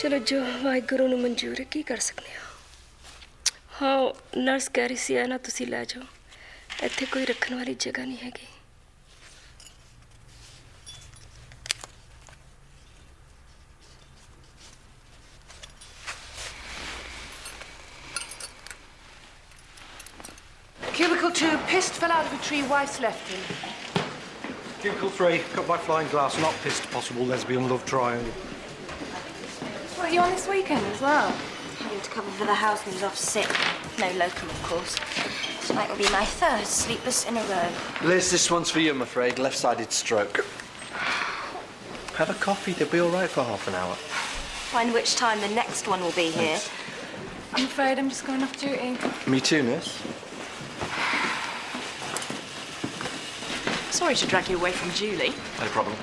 चलो जो वाहिगुरू ਨੂੰ ਮਨਜ਼ੂਰ ਹੈ ਕੀ ਕਰ ਸਕਦੇ ਹਾਂ ਨਰਸ ਕਹਿ ਰਹੀ ਸੀ ਨਾ ਤੁਸੀਂ ਲੈ ਜਾਓ ਇੱਥੇ ਕੋਈ ਰੱਖਣ ਵਾਲੀ ਜਗ੍ਹਾ ਨਹੀਂ ਹੈਗੀ Cubicle 2, pissed, fell out of a tree, wife's left him. Cubicle 3, cut by flying glass, not pissed, possible lesbian love triangle. What, are you on this weekend as well? Having to cover for the housemaid off sick. No locum, of course. Tonight will be my third sleepless in a row. Liz, this one's for you, I'm afraid. Left-sided stroke. Have a coffee, they'll be all right for half an hour. Find which time the next one will be here. I'm afraid I'm just going off duty. Me too, miss. Sorry to drag you away from Julie. No problem.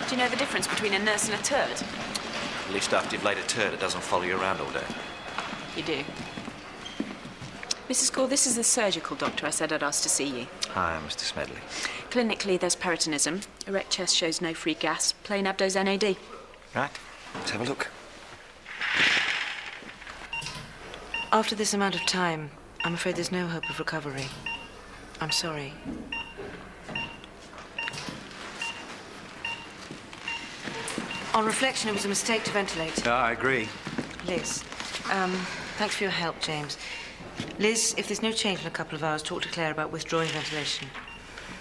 Do you know the difference between a nurse and a turd? At least after you've laid a turd, it doesn't follow you around all day. You do. Mrs. Gore, this is the surgical doctor I said I'd asked to see you. Hi, Mr. Smedley. Clinically, there's peritonism. Erect chest shows no free gas. Plain abdos NAD. Right, let's have a look. After this amount of time, I'm afraid there's no hope of recovery. I'm sorry. On reflection, it was a mistake to ventilate. Yeah, I agree. Liz, thanks for your help, James. Liz, if there's no change in a couple of hours, talk to Claire about withdrawing ventilation.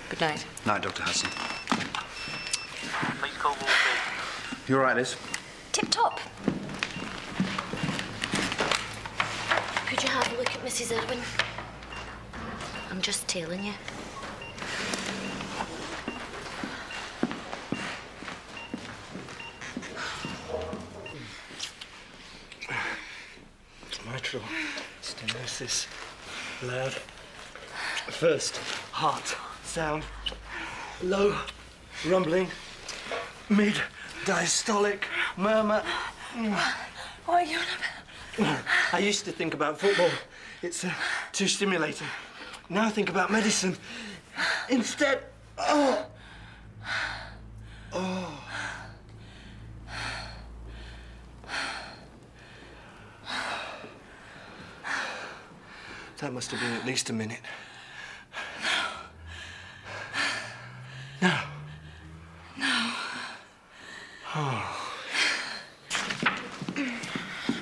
Good night. Night, Dr. Hudson. Please call Wall 2. You all right, Liz? Tip-top. Could you have a look at Mrs. Irwin? I'm just tailing you. Mitral stenosis. Loud. First, heart sound. Low, rumbling. Mid, diastolic. Murmur. What are you on about? I used to think about football. It's too stimulating. Now I think about medicine. Instead, That must have been at least a minute. No. No. Oh.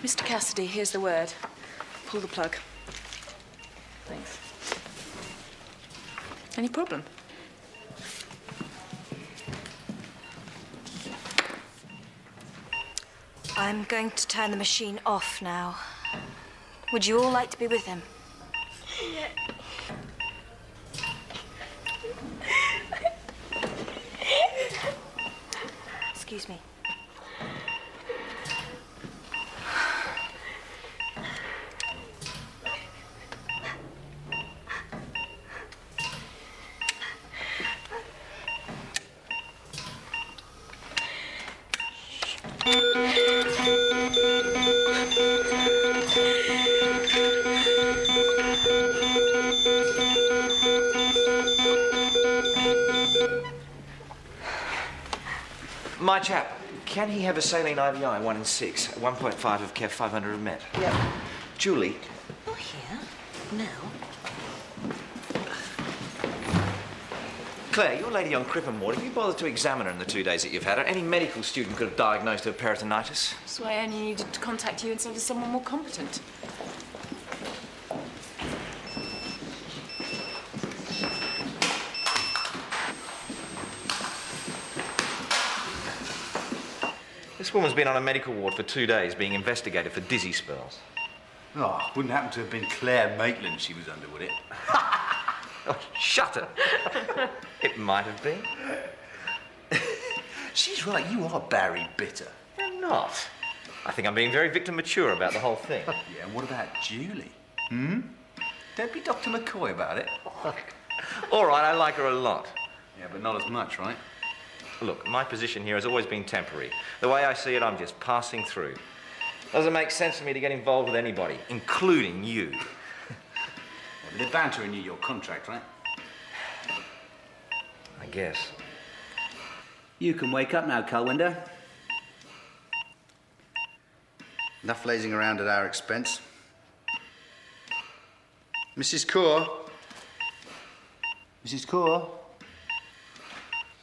Mr. Cassidy, here's the word. Pull the plug. Thanks. Any problem? I'm going to turn the machine off now. Would you all like to be with him? Yeah. Excuse me. My chap, can he have a saline IVI 1 in 6, 1.5 of Kev, 500 of Met? Yeah. Julie? Not here. No. Claire, your lady on Crippen ward, have you bothered to examine her in the 2 days that you've had her? Any medical student could have diagnosed her peritonitis. That's why I only needed to contact you instead of someone more competent. This woman's been on a medical ward for 2 days being investigated for dizzy spells. Oh, wouldn't happen to have been Claire Maitland she was under, would it? Oh, shut it. It might have been. She's right, you are Barry Bitter. I'm not. I think I'm being very victim mature about the whole thing. Yeah, and what about Julie? Don't be Dr. McCoy about it. All right, I like her a lot. Yeah, but not as much, right? Look, my position here has always been temporary. The way I see it, I'm just passing through. Doesn't make sense for me to get involved with anybody, including you. Yeah, but they're bound to renew your contract, right? I guess. You can wake up now, Culwinder. Enough lazing around at our expense. Mrs. Kaur? Mrs. Kaur?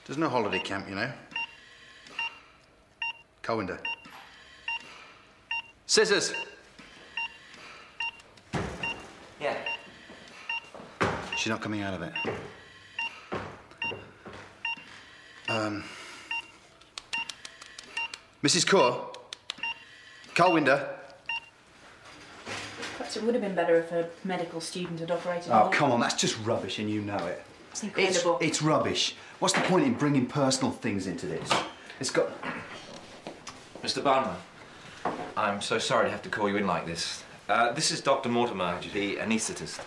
There's no holiday camp, you know. Colwinder. Scissors! Yeah. She's not coming out of it. Mrs. Kaur? Colwinder? Perhaps it would have been better if a medical student had operated Oh, on come on, that's just rubbish and you know it. It's incredible. It's rubbish. What's the point in bringing personal things into this? It's got... Mr. Barnum, I'm so sorry to have to call you in like this. This is Dr. Mortimer, the anaesthetist.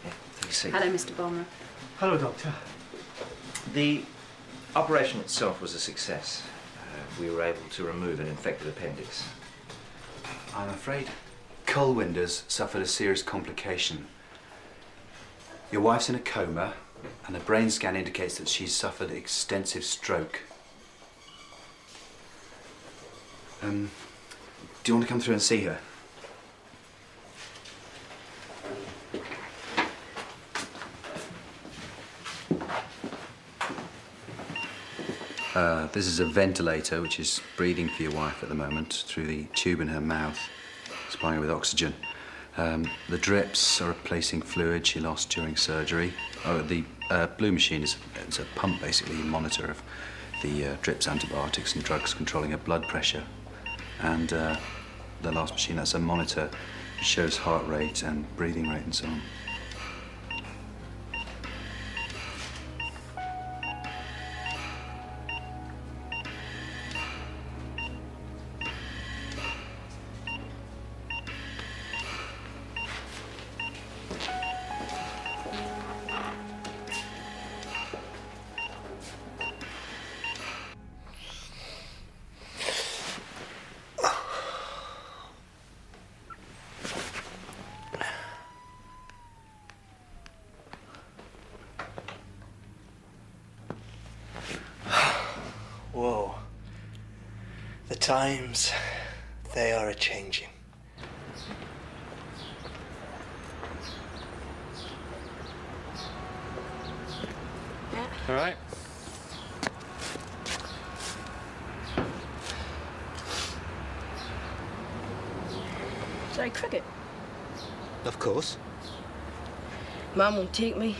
Yeah, take a seat. Hello, Mr. Bomber. Hello, Doctor. The operation itself was a success. We were able to remove an infected appendix. I'm afraid Colwinder's suffered a serious complication. Your wife's in a coma, and a brain scan indicates that she's suffered extensive stroke. Do you want to come through and see her? This is a ventilator which is breathing for your wife at the moment through the tube in her mouth, supplying her with oxygen. The drips are replacing fluid she lost during surgery. Oh, the blue machine is a pump, basically, monitor of the drips, antibiotics and drugs controlling her blood pressure. And the last machine, that's a monitor, which shows heart rate and breathing rate and so on. Whoa. The times, they are a-changing. All right. Play cricket. Of course. Mum won't take me.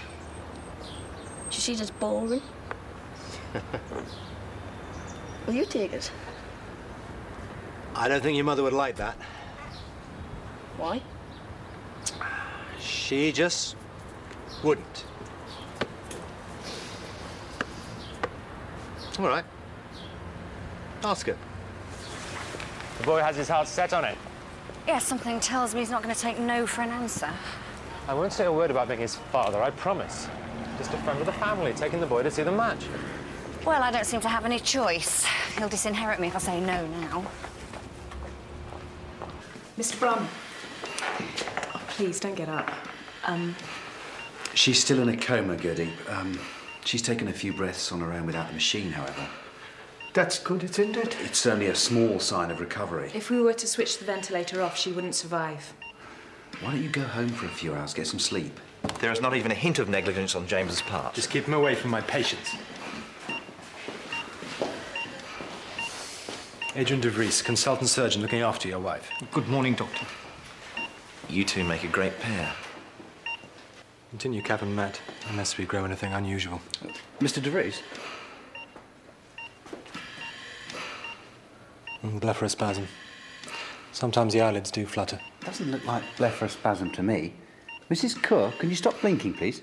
She sees it's boring. Will you take it? I don't think your mother would like that. Why? She just wouldn't. All right. Ask her. The boy has his heart set on it. Yeah, something tells me he's not going to take no for an answer. I won't say a word about being his father, I promise. Just a friend of the family, taking the boy to see the match. Well, I don't seem to have any choice. He'll disinherit me if I say no now. Mr. Brum. Oh, please, don't get up. She's still in a coma, Gertie. She's taken a few breaths on her own without the machine, however. That's good, isn't it? It's only a small sign of recovery. If we were to switch the ventilator off, she wouldn't survive. Why don't you go home for a few hours, get some sleep? There is not even a hint of negligence on James's part. Just keep him away from my patients. Adrian de Vries, consultant surgeon looking after your wife. Good morning, Doctor. You two make a great pair. Continue, Cap and Matt, unless we grow anything unusual. Mr. de Vries? Blepharospasm. Sometimes the eyelids do flutter. Doesn't look like blepharospasm to me. Mrs. Kaur, can you stop blinking, please?